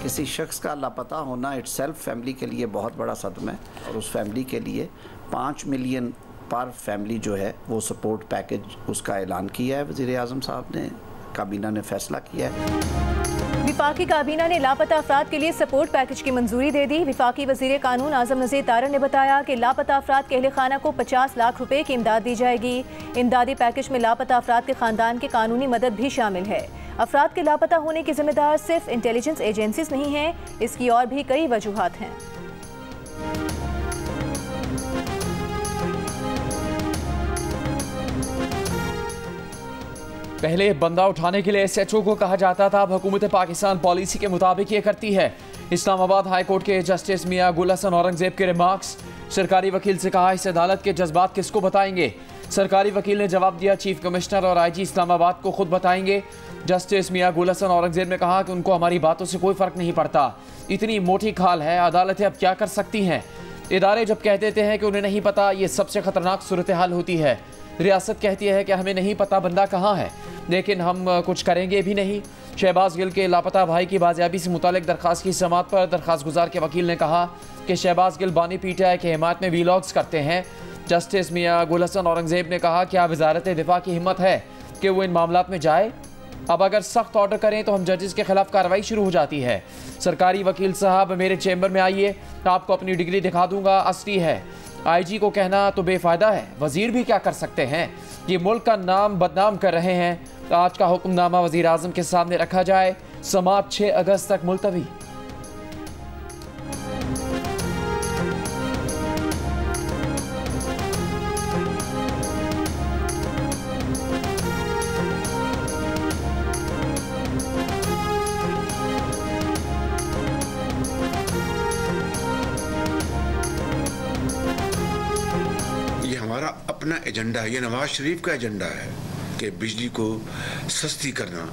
किसी शख्स का लापता होना इट्सेल्फ फैमिली के लिए बहुत बड़ा सदमा है, और उस फैमिली के लिए 5 मिलियन पर फैमिली जो है वो सपोर्ट पैकेज उसका ऐलान किया है वज़ीर आज़म साहब ने, काबीना ने फैसला किया है। विफाकी काबीना ने लापता अफराद के लिए सपोर्ट पैकेज की मंजूरी दे दी। विफाकी वज़ीर कानून आज़म नज़ीर तारड़ ने बताया कि लापता अफराद के अहले खाना को 50 लाख रुपए की इमदाद दी जाएगी। इमदादी पैकेज में लापता अफराद के खानदान की कानूनी मदद भी शामिल है। अफराद के लापता होने की जिम्मेदार सिर्फ इंटेलिजेंस एजेंसीज नहीं हैं, इसकी और भी कई वजूहात हैं। पहले बंदा उठाने के लिए SHO को कहा जाता था, अब हुकूमत पाकिस्तान पॉलिसी के मुताबिक ये करती है। इस्लामाबाद हाई कोर्ट के जस्टिस मियां गुल हसन औरंगजेब के रिमार्क्स। सरकारी वकील से कहा, इस अदालत के जज्बात किसको बताएंगे। सरकारी वकील ने जवाब दिया, चीफ कमिश्नर और IG इस्लामाबाद को खुद बताएंगे। जस्टिस मियां गुल हसन औरंगजेब ने कहा कि उनको हमारी बातों से कोई फ़र्क नहीं पड़ता, इतनी मोटी खाल है, अदालतें अब क्या कर सकती हैं। इदारे जब कह देते हैं कि उन्हें नहीं पता, ये सबसे ख़तरनाक सूरत हाल होती है। रियासत कहती है कि हमें नहीं पता बंदा कहाँ है, लेकिन हम कुछ करेंगे भी नहीं। शहबाज गिल के लापता भाई की बाजियाबी से मुतालिक दरख्वास्त की समाअत पर दरख्वास्त गुजार के वकील ने कहा कि शहबाज गिल बानी PTI के हिमायत में वीलॉग्स करते हैं। जस्टिस मियां गुल हसन औरंगजेब ने कहा, क्या वजारत दिफा की हिम्मत है कि वो इन मामलात में जाए। अब अगर सख्त ऑर्डर करें तो हम जजेस के खिलाफ कार्रवाई शुरू हो जाती है। सरकारी वकील साहब मेरे चैम्बर में आइए, आपको अपनी डिग्री दिखा दूंगा, असली है। IG को कहना तो बेफ़ायदा है, वज़ीर भी क्या कर सकते हैं, ये मुल्क का नाम बदनाम कर रहे हैं। आज का हुक्मनामा वज़ीर आज़म के सामने रखा जाए, समाअत 6 अगस्त तक मुलतवी। हमारा अपना एजेंडा है, ये नवाज शरीफ का एजेंडा है कि बिजली को सस्ती करना,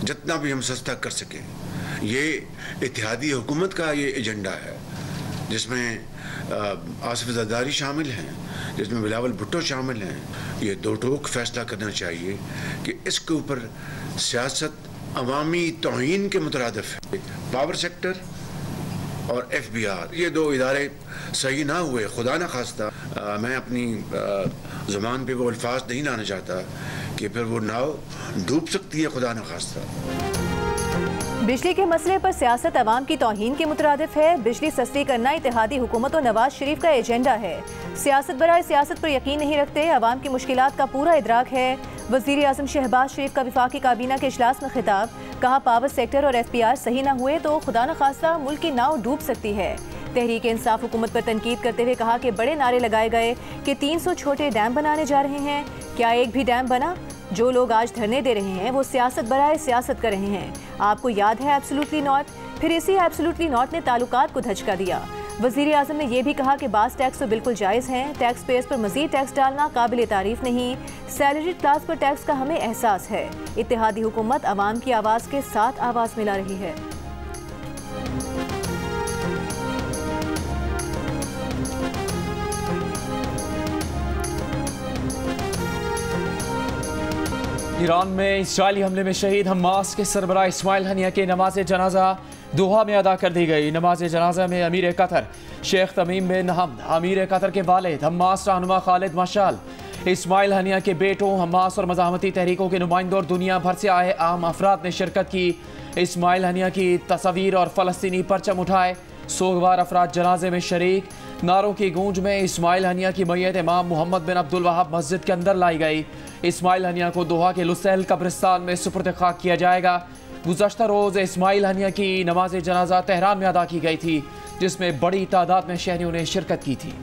जितना भी हम सस्ता कर सकें। ये इत्तेहादी हुकूमत का ये एजेंडा है, जिसमें आसिफ जरदारी शामिल हैं, जिसमें बिलावल भुट्टो शामिल हैं। ये दो टोक फैसला करना चाहिए कि इसके ऊपर सियासत अवामी तौहीन के मुतरादिफ है। पावर सेक्टर और FBR, ये दो इदारे सही ना हुए, खुदा ना खास्ता। मैं अपनी ज़ुबान पे वो अल्फाज नहीं लाना चाहता कि फिर वो नाव डूब सकती है, खुदा ना खास्ता। बिजली के मसले पर सियासत अवाम की तौहीन के मुतरादिफ है। बिजली सस्ती करना इत्तेहादी हुकूमत और नवाज शरीफ का एजेंडा है। सियासत बराए सियासत पर यकीन नहीं रखते, अवाम की मुश्किलात का पूरा इदराक है। वज़ीर आज़म शहबाज शरीफ का विफाकी काबीना के इजलास में खिताब, कहा पावर सेक्टर और FBR सही ना हुए तो खुदा न खास्ता मुल्क की नाव डूब सकती है। तहरीक इंसाफ हुकूमत पर तनकीद करते हुए कहा कि बड़े नारे लगाए गए कि 300 छोटे डैम बनाने जा रहे हैं, क्या एक भी डैम बना? जो लोग आज धरने दे रहे हैं वो सियासत बराए सियासत कर रहे हैं। आपको याद है एब्सोल्युटली नॉट, फिर इसी एब्सोल्युटली नॉट ने ताल्लुकात को धचका दिया। वज़ीर आज़म ने यह भी कहा कि बास टैक्स तो बिल्कुल जायज़ हैं, टैक्स पेयर्स पर मज़ीद टैक्स डालना काबिल तारीफ नहीं। सैलरीड क्लास पर टैक्स का हमें एहसास है। इत्तेहादी हुकूमत आवाम की आवाज़ के साथ आवाज़ मिला रही है। ईरान में इस्राइली हमले में शहीद हमास के सरबराह इस्माइल हनिया के नमाज जनाजा दोहा में अदा कर दी गई। नमाज जनाजा में अमीर कतर शेख तमीम बिन हमद, अमीर कतर के वालिद हमास रहनुमा खालिद मशाल, इस्माइल हनिया के बेटों, हमास और मज़ाहमती तहरीकों के नुमाइंदों और दुनिया भर से आए आम अफराद ने शिरकत की। इस्माइल हनिया की तस्वीर और फ़लस्तीनी परचम उठाए, सोगवार अफराद जनाजे में शरीक। नारों की गूंज में इस्माइल हनिया की मैयत इमाम मोहम्मद बिन अब्दुल वहाब मस्जिद के अंदर लाई गई। इस्माइल हनिया को दोहा के लुसैल कब्रिस्तान में सुपुर्द खाक किया जाएगा। गुज़श्ता रोज़ इस्माइल हनिया की नमाज जनाजा तेहरान में अदा की गई थी, जिसमें बड़ी तादाद में शहरियों ने शिरकत की थी।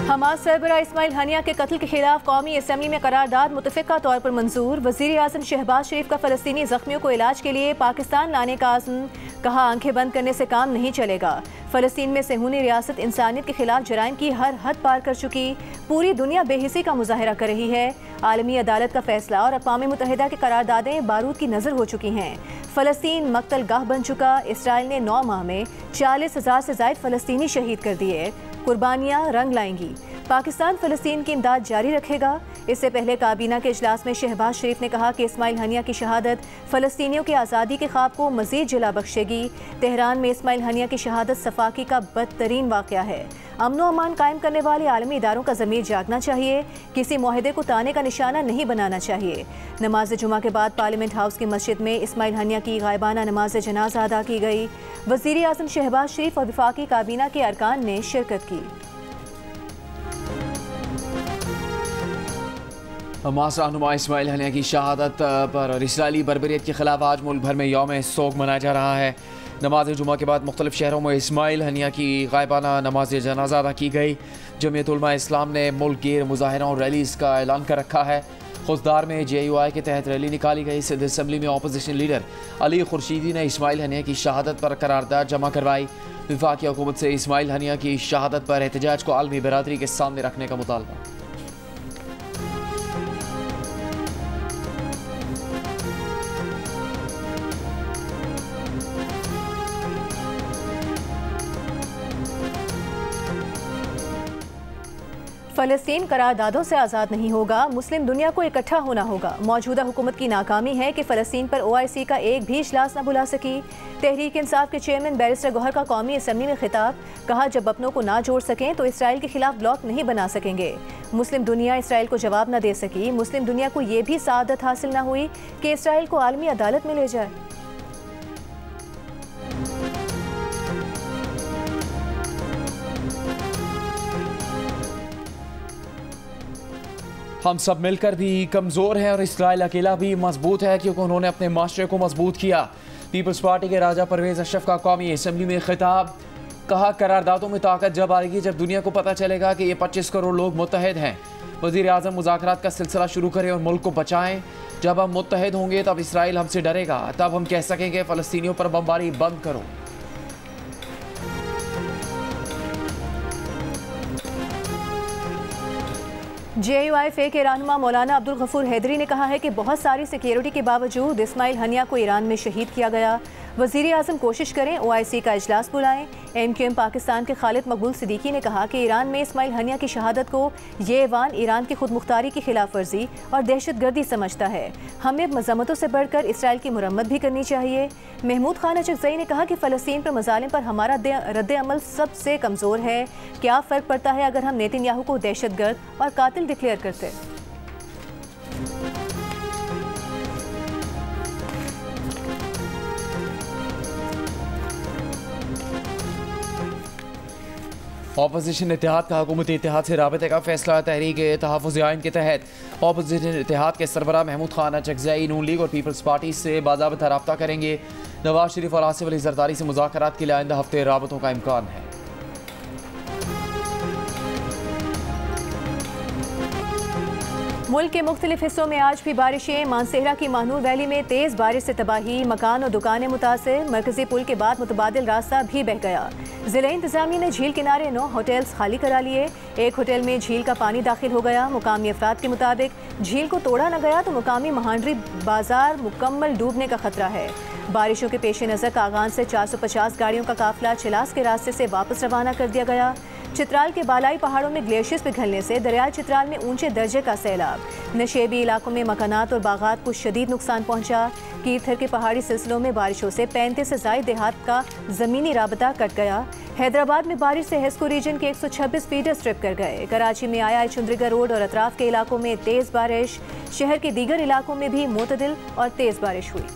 हमास सरबराह इस्माइल हनिया के कत्ल के खिलाफ कौमी असम्बली में करारदाद मुतफ़िक़ा तौर पर मंजूर। वज़ीर आज़म शहबाज शरीफ का फ़लस्तीनी ज़ख्मियों को इलाज के लिए पाकिस्तान लाने का आज़म, कहा आंखें बंद करने से काम नहीं चलेगा। फ़लस्तीन में सेहूनी रियासत इंसानियत के खिलाफ जराइम की हर हद पार कर चुकी, पूरी दुनिया बेहिसी का मुजाहरा कर रही है। आलमी अदालत का फैसला और अक़वाम मुत्तहिदा की करारदादें बारूद की नज़र हो चुकी हैं। फ़लस्तीन मकतल गाह बन चुका। इसराइल ने 9 माह में 40,000 से ज़ायद फ़लस्तीनी शहीद कर दिए। कुर्बानियाँ रंग लाएंगी। पाकिस्तान फ़लस्तीन की इमदाद जारी रखेगा। इससे पहले काबीना के इजलास में शहबाज शरीफ ने कहा कि इस्माइल हनिया की शहादत फ़लस्तीनियों की आज़ादी के ख्वाब को मज़ीद जला बख्शेगी। तेहरान में इस्माइल हनिया की शहादत सफाकी का बदतरीन वाक़या है। अमन व अमान कायम करने वाले आलमी इदारों का ज़मीर जागना चाहिए, किसी मुआहदे को ताने का निशाना नहीं बनाना चाहिए। नमाज जुमा के बाद पार्लियामेंट हाउस की मस्जिद में इस्माइल हनिया की गायबाना नमाज जनाजा अदा की गई। वज़ीर आज़म शहबाज शरीफ और वफाकी काबीना के अरकान ने शिरकत की। हमास रहनुमा इस्माइल हनिया की शहादत पर और इसराइली बर्बरियत के खिलाफ आज मुल्क भर में यौम सोग मनाया जा रहा है। नमाज जुमा के बाद मुख्तलिफ शहरों में इस्माइल हनिया की गायबाना नमाज जनाजा अदा की गई। जमीयत उलमा इस्लाम ने मुल्क गिर मुजाहिरों और रैलीज़ का ऐलान कर रखा है। खुशदार में JUI के तहत रैली निकाली गई। सदर असम्बली में अपोजिशन लीडर अली खुर्शीदी ने इस्माइल हनिया की शहादत पर करारदाद जमा करवाई। वफाकी हुकूमत से इस्माइल हनिया की शहादत पर एहतजाज को आलमी बरादरी के सामने रखने का मुतालबा। फ़लस्तीन करारदादों से आज़ाद नहीं होगा, मुस्लिम दुनिया को इकट्ठा होना होगा। मौजूदा हुकूमत की नाकामी है कि फ़लस्तीन पर OIC का एक भी इजलास न बुला सकी। तहरीक इंसाफ के चेयरमैन बैरिस्टर गौहर का कौमी असम्बली में खिताब, कहा जब अपनों को ना जोड़ सकें तो इसराइल के खिलाफ ब्लॉक नहीं बना सकेंगे। मुस्लिम दुनिया इसराइल को जवाब न दे सकी। मुस्लिम दुनिया को ये भी सआदत हासिल न हुई कि इसराइल को आलमी अदालत में ले जाए। हम सब मिलकर भी कमज़ोर हैं और इसराइल अकेला भी मजबूत है क्योंकि उन्होंने अपने माशरे को मजबूत किया। पीपल्स पार्टी के राजा परवेज़ अशरफ का कौमी असम्बली में खिताब, कहा करारदादों में ताकत जब आएगी जब दुनिया को पता चलेगा कि ये 25 करोड़ लोग मुत्तहिद हैं। वज़ीर आज़म मुज़ाकरात का सिलसिला शुरू करें और मुल्क को बचाएं। जब हम मुत्तहिद होंगे तब इसराइल हमसे डरेगा, तब हम कह सकेंगे फ़लस्तीनियों पर बमबारी बंद करो। JUI के रहनुमा मौलाना अब्दुल गफूर हैदरी ने कहा है कि बहुत सारी सिक्योरिटी के बावजूद इस्माइल हनिया को ईरान में शहीद किया गया। वज़ीर आज़म कोशिश करें, OIC का इजलास बुलाएं। MQM पाकिस्तान के खालिद मकबूल सिद्दीकी ने कहा कि ईरान में इस्माइल हनिया की शहादत को ये ऐवान ईरान की खुद मुख्तारी की खिलाफ वर्जी और दहशतगर्दी समझता है। हमें मज़म्मतों से बढ़कर इसराइल की मुरम्मत भी करनी चाहिए। महमूद खान अचकज़ई ने कहा कि फ़लस्तीन पर मज़ालिम पर हमारा रद्द अमल सबसे कमज़ोर है। क्या फ़र्क पड़ता है अगर हम नेतन्याहू को दहशतगर्द और कातिल डिक्लेयर करते। अपोजिशन इत्तेहाद का हुकूमती इत्तेहाद से राबते का फैसला। तहरीक तहफ़्फ़ुज़ आइन के तहत अपोजिशन इत्तेहाद के सरबराह महमूद खान अचकज़ई नून लीग और पीपल्स पार्टी से बाज़ाब्ता रब्ता करेंगे। नवाज शरीफ और आसिफ अली ज़रदारी से मुज़ाकरात के लिए आइंदा हफ्ते राबतों का इम्कान है। मुल्क के मुख्तलिफ हिस्सों में आज भी बारिशें। मानसेहरा की माहनूर वैली में तेज़ बारिश से तबाही, मकान और दुकानें मुतासिर। मरकजी पुल के बाद मुतबादिल रास्ता भी बह गया। ज़िला इंतज़ामिया ने झील किनारे 9 होटल्स खाली करा लिए। एक होटल में झील का पानी दाखिल हो गया। मुकामी अफराद के मुताबिक झील को तोड़ा न गया तो मुकामी महांडरी बाजार मुकम्मल डूबने का खतरा है। बारिशों के पेश नज़र कागान से 450 गाड़ियों का काफिला चिलास के रास्ते से वापस रवाना कर दिया गया। चित्राल के बालाई पहाड़ों में ग्लेशियर्स पिघलने से दरियाई चित्राल में ऊंचे दर्जे का सैलाब। नशेबी इलाकों में मकानात और बागात को शदीद नुकसान पहुंचा। कीरथर के पहाड़ी सिलसिलों में बारिशों से 35 से ज़ायद देहात का ज़मीनी राबता कट गया। हैदराबाद में बारिश से हेस्को रीजन के 126 फीडर स्ट्रिप कर गए। कराची में आया चुंद्रिगा रोड और अतराफ के इलाकों में तेज़ बारिश। शहर के दीगर इलाकों में भी मुतदिल और तेज़ बारिश हुई।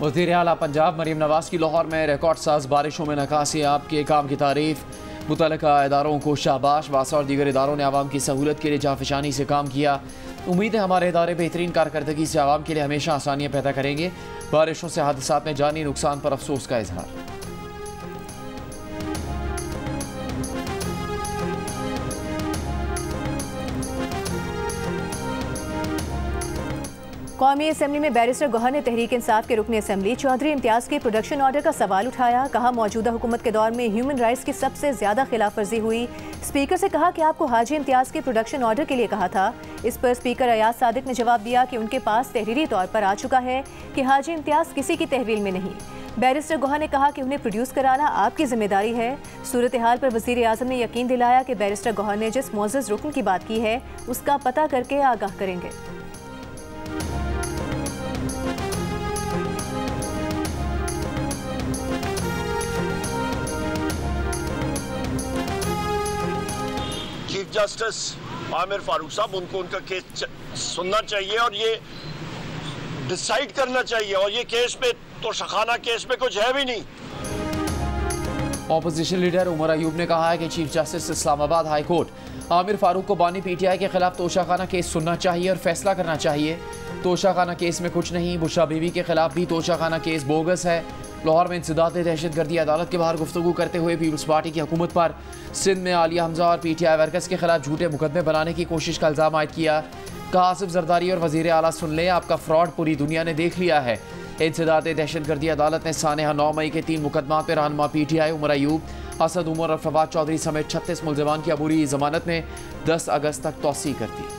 वज़ीर आला पंजाब मरीम नवाज़ की लाहौर में रिकॉर्ड साज बारिशों में नकासी आपके काम की तारीफ। मुतल्लिका इदारों को शाबाश। वासा और दीगर इदारों ने आवाम की सहूलत के लिए जाफिशानी से काम किया। उम्मीद है हमारे इदारे बेहतरीन कारकर्दगी से आवाम के लिए हमेशा आसानियाँ पैदा करेंगे। बारिशों से हादसात में जानी नुकसान पर अफसोस का इजहार। कौमी असम्बली में बैरिस्टर गौहर ने तहरीक इंसाफ के रुकन असम्बली चौधरी इम्तियाज के प्रोडक्शन ऑर्डर का सवाल उठाया। कहा, मौजूदा हुकूमत के दौर में ह्यूमन राइट्स की सबसे ज्यादा खिलाफ वर्जी हुई। स्पीकर से कहा कि आपको हाजी इम्तियाज के प्रोडक्शन ऑर्डर के लिए कहा था। इस पर स्पीकर अयाज सादिक ने जवाब दिया कि उनके पास तहरीरी तौर पर आ चुका है कि हाजी इम्तियाज किसी की तहवील में नहीं। बैरिस्टर गौहर ने कहा कि उन्हें प्रोड्यूस कराना आपकी जिम्मेदारी है। सूरत हाल पर वजीर आजम ने यकीन दिलाया कि बैरिस्टर गौहर ने जिस मुअज़्ज़ज़ रुकन की बात की है उसका पता करके आगाह करेंगे। चीफ जस्टिस आमिर फारूक साहब, उनको उनका केस सुनना चाहिए और ये डिसाइड करना चाहिए। और ये केस पे तो शखाना केस में कुछ है भी नहीं। ऑपोजिशन लीडर उमर अयूब ने कहा है कि chief justice Islamabad high court Aamir Farooq को बानी पीटीआई के खिलाफ तोशाखाना केस सुनना चाहिए और फैसला करना चाहिए। तोशाखाना केस में कुछ नहीं। बुशरा बीवी के खिलाफ भी तोशाखाना केस बोगस है। लाहौर में इंसदाद दहशतगर्दी अदालत के बाहर गुफ्तगू करते हुए पीपल्स पार्टी की हुकूमत पर सिंध में आलिया हमजा और पीटीआई वर्कर्स के खिलाफ झूठे मुकदमे बनाने की कोशिश का इल्ज़ाम आयद किया। कहा, आसिफ जरदारी और वज़ीर आला सुन लें, आपका फ्रॉड पूरी दुनिया ने देख लिया है। इंसदाद दहशतगर्दी अदालत ने सानेहा 9 मई के 3 मुकदमा पर रहनुमा पीटीआई उमर अयूब, असद उमर और फवाद चौधरी समेत 36 मुलजमान की अबूरी जमानत में 10 अगस्त तक तौसी कर दी।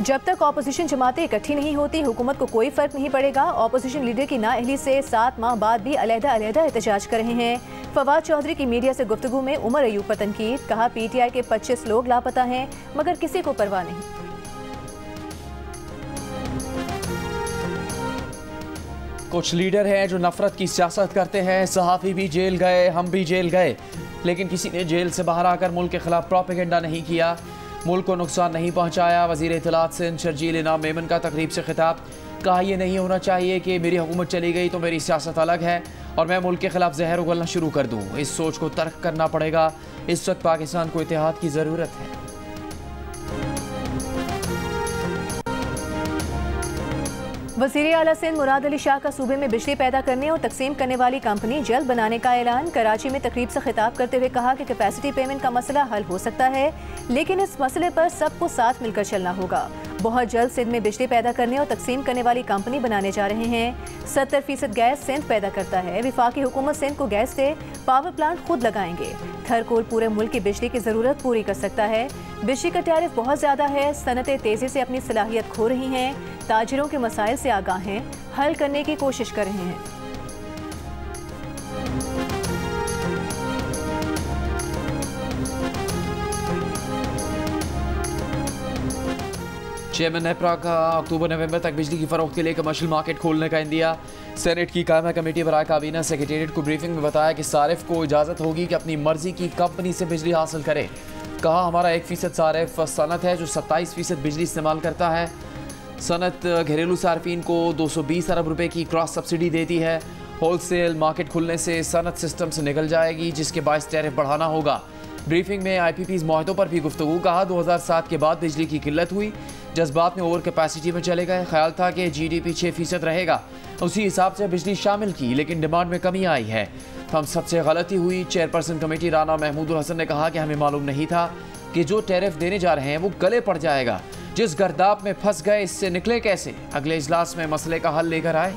जब तक ऑपोजिशन जमातें इकट्ठी नहीं होती हुकूमत को कोई फर्क नहीं पड़ेगा। ऑपोजिशन लीडर की नाअहली से 7 माह बाद भी अलहदा एहतजाज कर रहे हैं। फवाद चौधरी की मीडिया से गुफ्तगू में उमर अयूब पर तनकीद। कहा, पीटीआई के 25 लोग लापता हैं मगर किसी को परवाह नहीं। कुछ लीडर हैं जो नफरत की सियासत करते हैं। सहाफ़ी भी जेल गए, हम भी जेल गए, लेकिन किसी ने जेल से बाहर आकर मुल्क के खिलाफ प्रोपेगेंडा नहीं किया, मुल्क को नुकसान नहीं पहुंचाया। वज़ीर इत्तलात सिंध शर्जील इनाम मेमन का तकरीब से खिताब। कहा, यह नहीं होना चाहिए कि मेरी हुकूमत चली गई तो मेरी सियासत अलग है और मैं मुल्क के खिलाफ जहर उगलना शुरू कर दूँ। इस सोच को तर्क करना पड़ेगा। इस वक्त पाकिस्तान को इत्तेहाद की ज़रूरत है। वज़ीर आला सिंध मुराद अली शाह का सूबे में बिजली पैदा करने और तकसीम करने वाली कंपनी जल्द बनाने का ऐलान। कराची में तकरीब से खिताब करते हुए कहा कि कैपेसिटी पेमेंट का मसला हल हो सकता है, लेकिन इस मसले पर सबको साथ मिलकर चलना होगा। बहुत जल्द सिंध में बिजली पैदा करने और तकसीम करने वाली कंपनी बनाने जा रहे हैं। 70% गैस सिंध पैदा करता है। विफाकी हुकूमत सिंध को गैस से पावर प्लांट खुद लगाएंगे। थरकोल पूरे मुल्क की बिजली की ज़रूरत पूरी कर सकता है। बिजली का टैरिफ बहुत ज़्यादा है। सनतें तेज़ी से अपनी सलाहियत खो रही हैं। ताजिरों के मसाइल से आगाह हैं, हल करने की कोशिश कर रहे हैं। चेयरमैन नेपरा का अक्टूबर नवंबर तक बिजली की फरोख्त के लिए कमर्शियल मार्केट खोलने का इंदिया। सेनेट की कायमा कमेटी बराए काबीना सेक्रेटेरिएट को ब्रीफिंग में बताया कि सारिफ को इजाज़त होगी कि अपनी मर्जी की कंपनी से बिजली हासिल करे। कहा, हमारा 1% सारिफ सनत है जो 27% बिजली इस्तेमाल करता है। सनत घरेलू सार्फिन को 220 अरब रुपए की क्रॉस सब्सिडी देती है। होलसेल मार्केट खुलने से सनत सिस्टम से निकल जाएगी, जिसके बायस टैरिफ बढ़ाना होगा। ब्रीफिंग में IPP's मुआहदों पर भी गुफ्तगू। कहा, 2007 के बाद बिजली की किल्लत हुई, जज्बात में ओवर कैपेसिटी में चले गए। ख्याल था कि GDP 6% रहेगा, उसी हिसाब से बिजली शामिल की, लेकिन डिमांड में कमी आई है। हम सबसे गलती हुई। चेयरपर्सन कमेटी राना महमूदुल हसन ने कहा कि हमें मालूम नहीं था कि जो टैरिफ देने जा रहे हैं वो गले पड़ जाएगा। जिस गर्दाब में फंस गए इससे निकले कैसे? अगले इजलास में मसले का हल लेकर आए।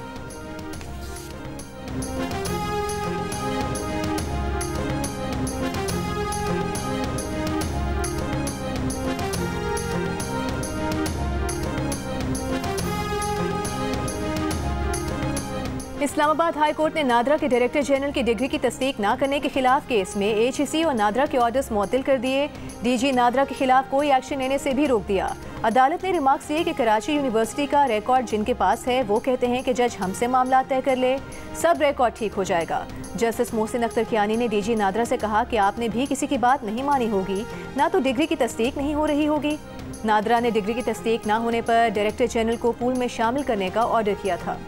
इस्लामाबाद हाई कोर्ट ने नादरा के डायरेक्टर जनरल की डिग्री की तस्दीक न करने के खिलाफ केस में HEC और नादरा के ऑर्डर्स मुअत्तल कर दिए। DG नादरा के खिलाफ कोई एक्शन लेने से भी रोक दिया। अदालत ने रिमार्क्स दिए कि कराची यूनिवर्सिटी का रिकॉर्ड जिनके पास है वो कहते हैं कि जज हमसे मामला तय कर ले, सब रिकॉर्ड ठीक हो जाएगा। जस्टिस मोहसिन अख्तर कियानी ने DG नादरा से कहा कि आपने भी किसी की बात नहीं मानी होगी, ना तो डिग्री की तस्दीक नहीं हो रही होगी। नादरा ने डिग्री की तस्दीक न होने पर डायरेक्टर जनरल को पूल में शामिल करने का ऑर्डर किया था।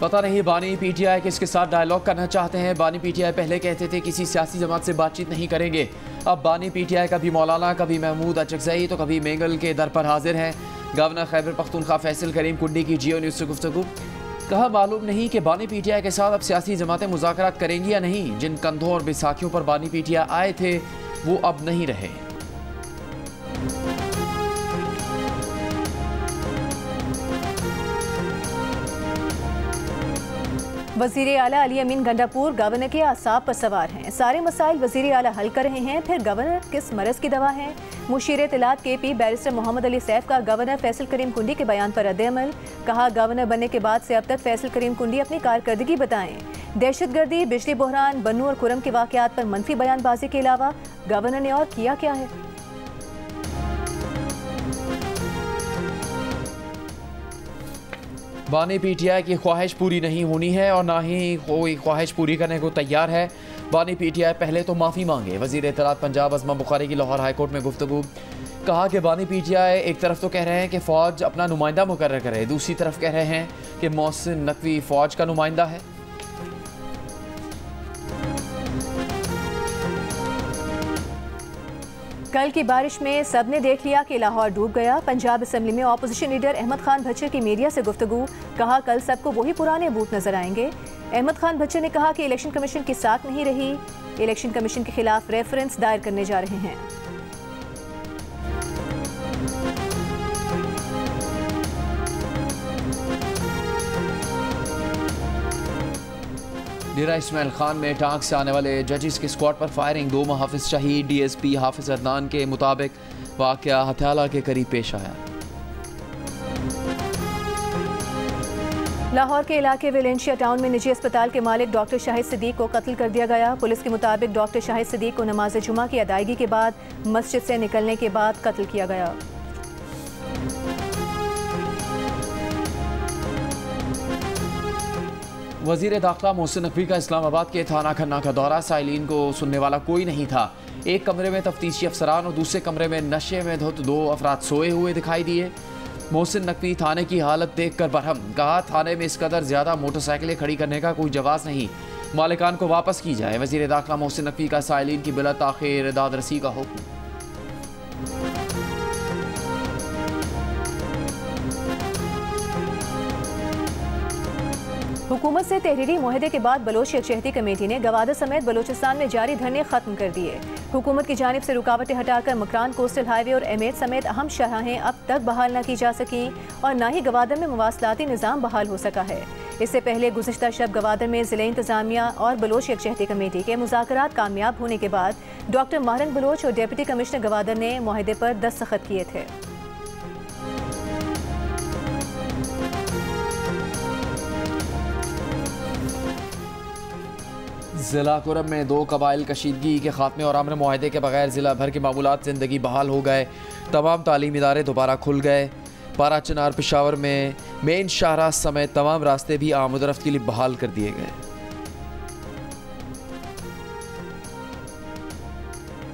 पता नहीं बानी पीटीआई किसके साथ डायलॉग करना चाहते हैं। बानी पीटीआई पहले कहते थे किसी सियासी जमात से बातचीत नहीं करेंगे। अब बानी पीटीआई कभी मौलाना, कभी महमूद अचकजई तो कभी मेंगल के दर पर हाजिर हैं। गवर्नर खैबर पख्तूनख्वा फैसल करीम कुंडी की जियो न्यूज़ से गुफ्तगू। कहा मालूम नहीं कि बानी पीटीआई के साथ अब सियासी जमातें मुज़ाकरात करेंगी या नहीं। जिन कंधों और बैसाखियों पर बानी पीटीआई आए थे वो अब नहीं रहे। वज़ीर आला अली अमीन गंडापुर गवर्नर के आसाब पर सवार हैं। सारे मसाइल वज़ीर आला हल कर रहे हैं, फिर गवर्नर किस मरज़ की दवा है। मुशीर इत्तलात KP बैरिस्टर मोहम्मद अली सैफ का गवर्नर फैसल करीम कुंडी के बयान पर रद्द-ए-अमल। कहा गवर्नर बनने के बाद से अब तक फैसल करीम कुंडी अपनी कारकर्दगी बताएं। दहशतगर्दी, बिजली बहरान, बन्नू और खुरम के वाक़यात पर मनफी बयानबाजी के अलावा गवर्नर ने और किया क्या है। बानी पीटीआई की ख्वाहिश पूरी नहीं होनी है और ना ही कोई ख्वाहिश पूरी करने को तैयार है। बानी पीटीआई पहले तो माफ़ी मांगे। वज़ीर इत्तलात पंजाब अज़मा बुखारी की लाहौर हाईकोर्ट में गुफ्तगू। कहा कि बानी पीटीआई एक तरफ तो कह रहे हैं कि फ़ौज अपना नुमाइंदा मुकर्रर करे, दूसरी तरफ कह रहे हैं कि मोहसिन नकवी फ़ौज का नुमाइंदा है। कल की बारिश में सबने देख लिया कि लाहौर डूब गया। पंजाब असेंबली में ऑपोजिशन लीडर अहमद खान भच्चर की मीडिया से गुफ्तगू। कहा कल सबको वही पुराने बूथ नजर आएंगे। अहमद खान भच्चर ने कहा कि इलेक्शन कमीशन की साख नहीं रही, इलेक्शन कमीशन के खिलाफ रेफरेंस दायर करने जा रहे हैं। डेरा इस्माइल खान में टांक से आने वाले जजेस के स्क्वाड पर फायरिंग, 2 मुहाफिज शहीद। DSP हाफिज अदनान के मुताबिक वाक़या हथियाला के करीब पेश आया। लाहौर के इलाके वेलेंशिया टाउन में निजी अस्पताल के मालिक डॉक्टर शाहिद सिद्दीक को कत्ल कर दिया गया। पुलिस के मुताबिक डॉक्टर शाहिद सिद्दीक को नमाज जुमा की अदायगी के बाद मस्जिद से निकलने के बाद कत्ल किया गया। वज़ीर दाखिला मोहसिन नकवी का इस्लामाबाद के थाना खन्ना का दौरा। साइलिन को सुनने वाला कोई नहीं था। एक कमरे में तफ्तीशी अफसरान और दूसरे कमरे में नशे में धुत 2 अफराद सोए हुए दिखाई दिए। मोहसिन नकवी थाने की हालत देख कर बरहम। कहा थाने में इस कदर ज़्यादा मोटरसाइकिलें खड़ी करने का कोई जवाज़ नहीं, मालिकान को वापस की जाए। वज़ीर दाखिला मोहसिन नकवी का साइलिन की बिला ताख़ीर दादरसी का हुक्म। हुकूमत से तहरीरी मुआहदे के बाद बलोच यकजहती कमेटी ने गवादर समेत बलोचिस्तान में जारी धरने खत्म कर दिए। हुकूमत की जानिब से रुकावटें हटाकर मकरान कोस्टल हाईवे और एमेट समेत अहम शाहराहें अब तक बहाल न की जा सकी और न ही गवादर में मवासलाती निज़ाम बहाल हो सका है। इससे पहले गुज़िश्ता शब गवादर में ज़िले इंतज़ामिया और बलोच यकजहती कमेटी के मुज़ाकरात कामयाब होने के बाद डॉक्टर माहरन बलोच और डिप्टी कमिश्नर गवादर ने मुआहदे पर दस्तखत किए थे। ज़िला कुरम में 2 कबाइल कशीदगी के खात्मे और अमन मुआहदे के बगैर ज़िला भर के मामूलात ज़िंदगी बहाल हो गए। तमाम तालीमी इदारे दोबारा खुल गए। पारा चनार पेशावर में मेन शाहराह समेत तमाम रास्ते भी आमद-ओ-रफ्त के लिए बहाल कर दिए गए।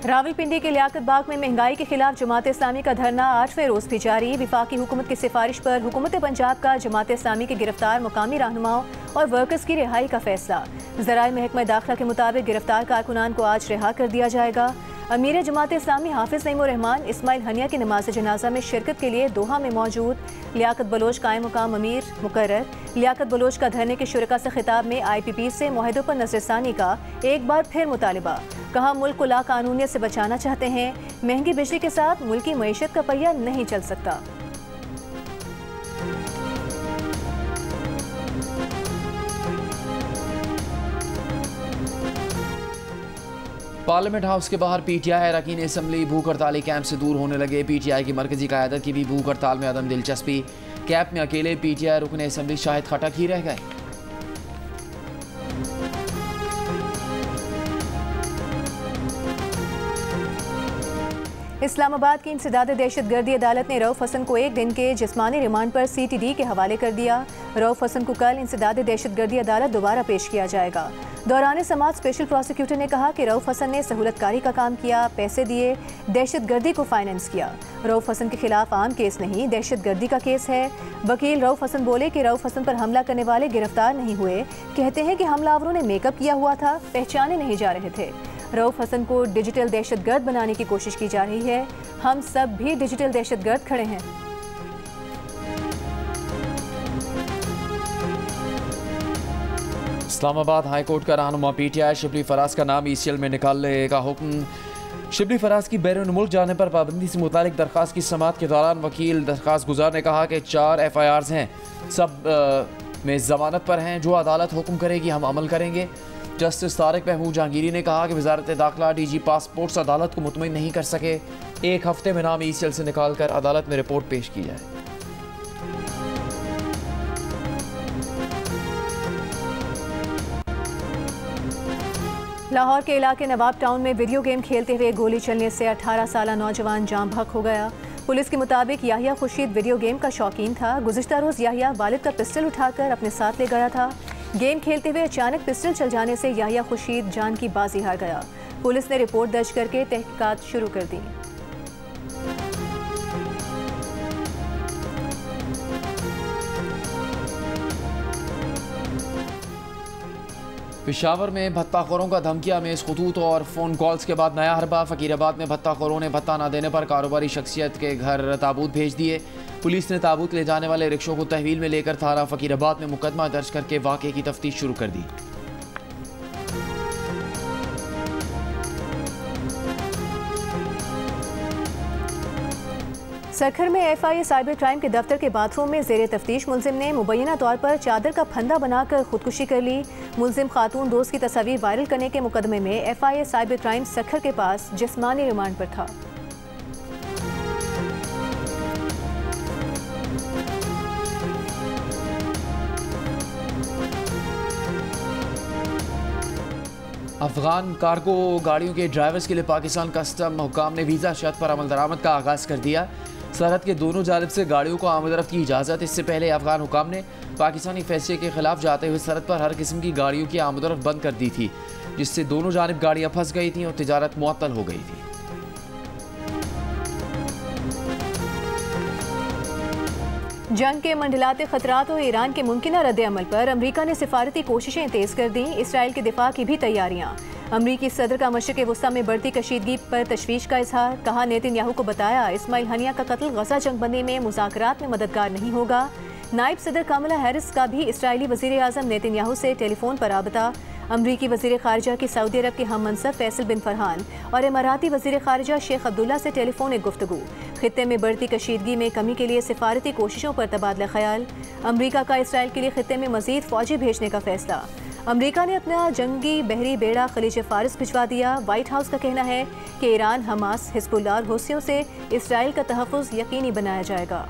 रावलपिंडी के लियाकत बाग में महंगाई के खिलाफ जमात इस्लामी का धरना 8वें रोज भी जारी। विफाकी हुकूमत की सिफारिश पर हुकूमत पंजाब का जमात इस्लामी के गिरफ्तार मुकामी रहनुमाओं और वर्कर्स की रिहाई का फैसला। ज़राए महकमा दाखिला के मुताबिक गिरफ्तार कारकुनान को आज रिहा कर दिया जाएगा। अमीर जमात इस्लामी हाफिज नईमुर रहमान इस्माइल हनिया की नमाज जनाजा में शिरकत के लिए दोहा में मौजूद। लियाकत बलोच कायम मुकाम अमीर मुकर्रर। लियाकत बलोच का धरने के शुरका से खिताब में IPP से मुआहदों पर नजरसानी का एक बार फिर मुतालिबा। कहा मुल्क को लाकानूनियत से बचाना चाहते हैं, महंगी बिजली के साथ मुल्क की मईशत का पहिया नहीं चल सकता। पार्लियामेंट हाउस के बाहर PTI अरकान असम्बली भूख हड़ताली कैंप से दूर होने लगे। PTI की मरकजी क़यादत की भी भूख हड़ताल में अदम दिलचस्पी। कैंप में अकेले PTI रुकन असम्बली शाहिद खटक ही रह गए। इस्लामाबाद की इंसदाद दहशतगर्दी अदालत ने रऊफ हसन को 1 दिन के जिस्मानी रिमांड पर CTD के हवाले कर दिया। रऊफ हसन को कल इंसदाद दहशतगर्दी अदालत दोबारा पेश किया जाएगा। दौरान समात स्पेशल प्रोसिक्यूटर ने कहा कि रऊफ हसन ने सहूलतकारी का काम किया, पैसे दिए, दहशतगर्दी को फाइनेंस किया। रऊफ हसन के खिलाफ आम केस नहीं, दहशतगर्दी का केस है। वकील रऊफ हसन बोले कि रऊफ हसन पर हमला करने वाले गिरफ्तार नहीं हुए। कहते हैं कि हमलावरों ने मेकअप किया हुआ था, पहचाने नहीं जा रहे थे। रऊफ हसन को डिजिटल दहशतगर्द बनाने की कोशिश की जा रही है। हम सब भी डिजिटल दहशतगर्द खड़े हैं। इस्लामाबाद हाई कोर्ट का रहनुमा PTI शिबली फराज का नाम ECL में निकालने का हुक्म। शिबली फराज की बैरून मुल्क जाने पर पाबंदी से मुतालिक दरख्वास्त की समाअत के दौरान वकील दरख्वास्त गुजार ने कहा कि 4 FIRs हैं, सब में ज़मानत पर हैं। जो अदालत हुक्म करेगी हम अमल करेंगे। जस्टिस तारिक महमूद जहांगीरी ने कहा कि वजारत दाखिला DG पासपोर्ट्स अदालत को मुतमईन नहीं कर सके। 1 हफ्ते में नाम ECL से निकाल कर अदालत में रिपोर्ट पेश की जाए। लाहौर के इलाके नवाब टाउन में वीडियो गेम खेलते हुए गोली चलने से 18 साला नौजवान जाम बहक हो गया। पुलिस के मुताबिक याहिया खुर्शीद वीडियो गेम का शौकीन था। गुज़िश्ता रोज़ याहिया वालिद का पिस्टल उठाकर अपने साथ ले गया था। गेम खेलते हुए अचानक पिस्टल चल जाने से याहिया खुर्शीद जान की बाजी हार गया। पुलिस ने रिपोर्ट दर्ज करके तहकीकात शुरू कर दी। पेशावर में भत्ताखोरों का धमकियां में खतूत और फ़ोन कॉल्स के बाद नया हरबा। फ़कीराबाद में भत्ताखोरों ने भत्ता न देने पर कारोबारी शख्सियत के घर ताबूत भेज दिए। पुलिस ने ताबूत ले जाने वाले रिक्शों को तहवील में लेकर थाना फ़कीराबाद में मुकदमा दर्ज करके वाक़े की तफ्तीश शुरू कर दी। सखर में FIA साइबर क्राइम के दफ्तर के बाथरूम में ज़ेरे तफ्तीश मुलजिम ने मुबैना तौर पर चादर का फंदा बनाकर खुदकुशी कर ली। मुलजिम खातून दोस्त की तस्वीर वायरल करने के मुकदमे में FIA साइबर क्राइम सखर के पास जिस्मानी रिमांड पर था। अफगान कार्गो गाड़ियों के ड्राइवर्स के लिए पाकिस्तान कस्टम हुकाम ने वीज़ा शर्त पर अमल दरामद का आगाज़ कर दिया। सरहद के दोनों जानिब से गाड़ियों को आमद-रफ्त की इजाज़त। इससे पहले अफगान हुकाम ने पाकिस्तानी फैसले के खिलाफ जाते हुए सरहद पर हर किस्म की गाड़ियों की आमद-रफ्त बंद कर दी थी, जिससे दोनों जानिब गाड़ियाँ फंस गई थीं और तिजारत मुअत्तल हो गई थी। जंग के मंडलाते खतरात और ईरान के मुमकिन रद्द अमल पर अमरीका ने सिफारती कोशिशें तेज़ कर दी। इसराइल के दिफा की भी तैयारियां। अमरीकी सदर का मशरिक़ वस्ता में बढ़ती कशीदगी पर तशवीश का इजहार। कहा नेतन्याहू को बताया इस्माइल हनिया का कत्ल गजा जंगबंदी में मुज़ाकरात में मददगार नहीं होगा। नायब सदर कमला हैरिस का भी इसराइली वज़ीर आज़म नेतन्याहू से टेलीफोन पर राबता। अमरीकी वज़ीर ख़ारिजा की सऊदी अरब के हम मनसब फैसल बिन फरहान और इमाराती वज़ीर ख़ारिजा शेख अब्दुल्ला से टेलीफोनिक गुफ्तगू। खित्ते में बढ़ती कशीदगी में कमी के लिए सिफारती कोशिशों पर तबादला ख्याल। अमरीका का इसराइल के लिए खित्ते में मज़ीद फ़ौजी भेजने का फैसला। अमरीका ने अपना जंगी बहरी बेड़ा खलीज फारिस भिजवा दिया। वाइट हाउस का कहना है कि ईरान, हमास, हिज़्बुल्लाह और हूसियों से इसराइल का तहफ़्फ़ुज़ यकीनी बनाया जाएगा।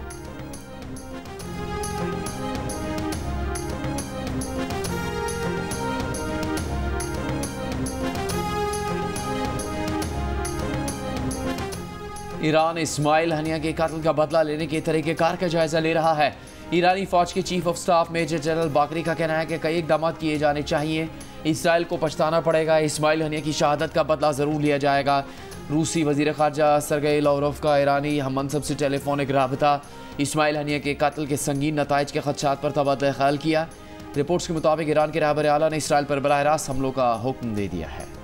ईरान इस्माइल हनिया के कत्ल का बदला लेने के तरीक़ेकार का जायजा ले रहा है। ईरानी फ़ौज के chief of staff major general Bagheri का कहना है कि कई इक़दाम किए जाने चाहिए। इसराइल को पछताना पड़ेगा। इस्माइल हनिया की शहादत का बदला ज़रूर लिया जाएगा। रूसी वज़ीर ख़ारजा सरगेई लावरोव का ईरानी हम मनसब से टेलीफोनिक राबता। इस्माइल हनिया के कत्ल के संगीन नताइज के ख़दशात पर तबादला ख्याल किया। रिपोर्ट्स के मुताबिक ईरान के रहबर आला ने इसराइल पर बराह रास्त हमलों का हुक्म दे दिया है।